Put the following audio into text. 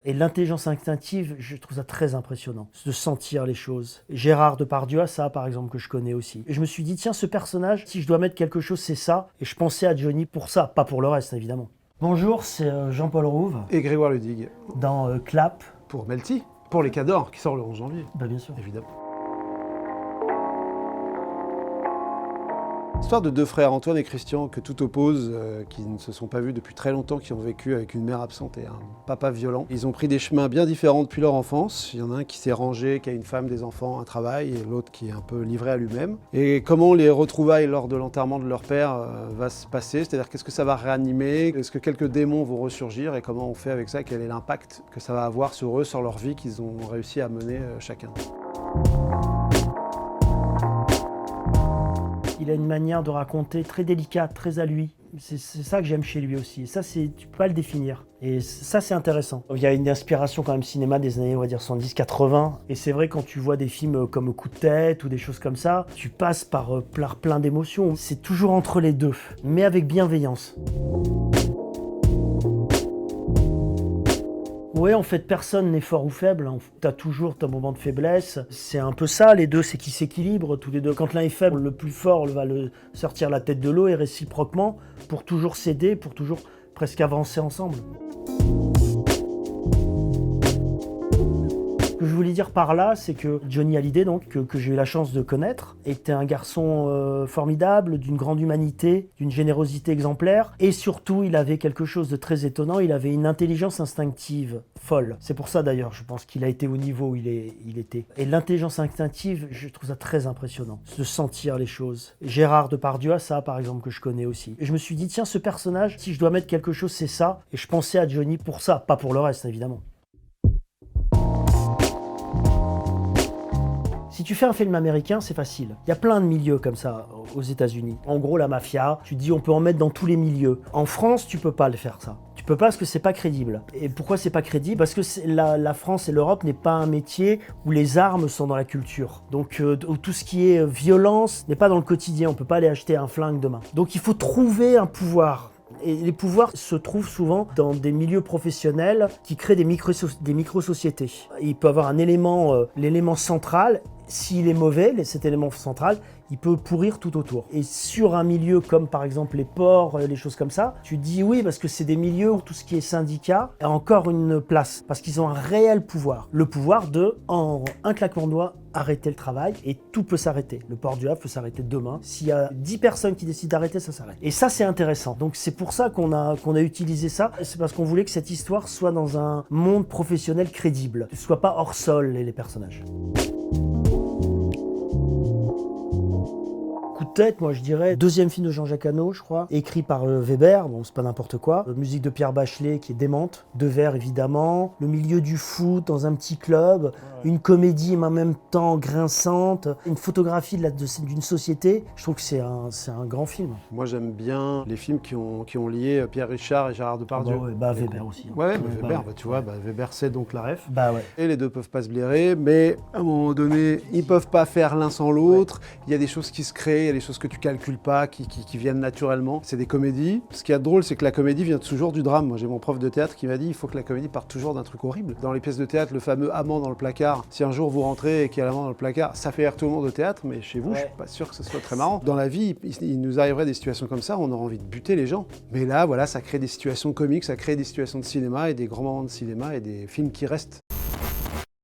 Et l'intelligence instinctive, je trouve ça très impressionnant, de sentir les choses. Gérard Depardieu a ça, par exemple, que je connais aussi. Et je me suis dit, tiens, ce personnage, si je dois mettre quelque chose, c'est ça. Et je pensais à Johnny pour ça, pas pour le reste, évidemment. Bonjour, c'est Jean-Paul Rouve, Et Grégoire Ludig, dans Clap. pour Melty, pour les Cadors, qui sort le 11 janvier, Bah bien sûr. évidemment. Histoire de deux frères, Antoine et Christian, que tout oppose, qui ne se sont pas vus depuis très longtemps, qui ont vécu avec une mère absente et un papa violent. Ils ont pris des chemins bien différents depuis leur enfance. Il y en a un qui s'est rangé, qui a une femme, des enfants, un travail, et l'autre qui est un peu livré à lui-même. Et comment les retrouvailles lors de l'enterrement de leur père va se passer, c'est-à-dire qu'est-ce que ça va réanimer, est-ce que quelques démons vont ressurgir, et comment on fait avec ça, quel est l'impact que ça va avoir sur eux, sur leur vie qu'ils ont réussi à mener chacun. Il a une manière de raconter très délicate, très à lui. C'est ça que j'aime chez lui aussi. Et ça, tu peux pas le définir. Et ça, c'est intéressant. Il y a une inspiration quand même cinéma des années, on va dire, 70-80. Et c'est vrai, quand tu vois des films comme Coup de tête ou des choses comme ça, tu passes par plein d'émotions. C'est toujours entre les deux, mais avec bienveillance. Ouais, en fait, personne n'est fort ou faible. T'as toujours ton moment de faiblesse. C'est un peu ça, les deux, c'est qu'ils s'équilibrent tous les deux. Quand l'un est faible, le plus fort va le sortir la tête de l'eau et réciproquement, pour toujours s'aider, pour toujours presque avancer ensemble. Ce que je voulais dire par là, c'est que Johnny Hallyday, donc, que j'ai eu la chance de connaître, était un garçon formidable, d'une grande humanité, d'une générosité exemplaire, et surtout, il avait quelque chose de très étonnant, il avait une intelligence instinctive folle. C'est pour ça d'ailleurs, je pense qu'il a été au niveau où il était. Et l'intelligence instinctive, je trouve ça très impressionnant, de sentir les choses. Gérard Depardieu a ça, par exemple, que je connais aussi. Et je me suis dit, tiens, ce personnage, si je dois mettre quelque chose, c'est ça. Et je pensais à Johnny pour ça, pas pour le reste, évidemment. Si tu fais un film américain, c'est facile. Il y a plein de milieux comme ça aux États-Unis. En gros, la mafia, tu te dis on peut en mettre dans tous les milieux. En France, tu peux pas le faire ça. Tu peux pas parce que c'est pas crédible. Et pourquoi c'est pas crédible? Parce que la France et l'Europe n'est pas un métier où les armes sont dans la culture. Donc où tout ce qui est violence n'est pas dans le quotidien. On peut pas aller acheter un flingue demain. Donc il faut trouver un pouvoir. Et les pouvoirs se trouvent souvent dans des milieux professionnels qui créent des micro-sociétés. Il peut avoir un élément, l'élément central. S'il est mauvais, cet élément central, il peut pourrir tout autour. Et sur un milieu comme par exemple les ports, les choses comme ça, tu dis oui parce que c'est des milieux où tout ce qui est syndicat a encore une place. Parce qu'ils ont un réel pouvoir. Le pouvoir de, en un claquement de doigts, arrêter le travail et tout peut s'arrêter. Le port du Havre peut s'arrêter demain. S'il y a 10 personnes qui décident d'arrêter, ça s'arrête. Et ça, c'est intéressant. Donc c'est pour ça qu'on a utilisé ça. C'est parce qu'on voulait que cette histoire soit dans un monde professionnel crédible. Que ce soit pas hors sol, les personnages. Coup de tête, moi je dirais, deuxième film de Jean-Jacques Hano, je crois, écrit par Weber, bon c'est pas n'importe quoi, musique de Pierre Bachelet qui est démente, Devers évidemment, le milieu du foot dans un petit club, une comédie mais en même temps grinçante, une photographie d'une société, je trouve que c'est un grand film. Moi j'aime bien les films qui ont lié Pierre Richard et Gérard Depardieu. Weber aussi. Hein. Ouais, Weber, tu vois, Weber c'est donc la ref. Bah ouais. Et les deux peuvent pas se blairer, mais à un moment donné, ils peuvent pas faire l'un sans l'autre. Il y a des choses qui se créent, il y a des choses que tu calcules pas, qui viennent naturellement. C'est des comédies. Ce qui est drôle, c'est que la comédie vient toujours du drame. Moi j'ai mon prof de théâtre qui m'a dit il faut que la comédie parte toujours d'un truc horrible. Dans les pièces de théâtre, le fameux amant dans le placard. Si un jour vous rentrez et qu'il y a l'amant dans le placard, ça fait rire tout le monde au théâtre, mais chez vous, je suis pas sûr que ce soit très marrant. Dans la vie, il nous arriverait des situations comme ça, on aurait envie de buter les gens. Mais là, voilà, ça crée des situations comiques, ça crée des situations de cinéma et des grands moments de cinéma et des films qui restent.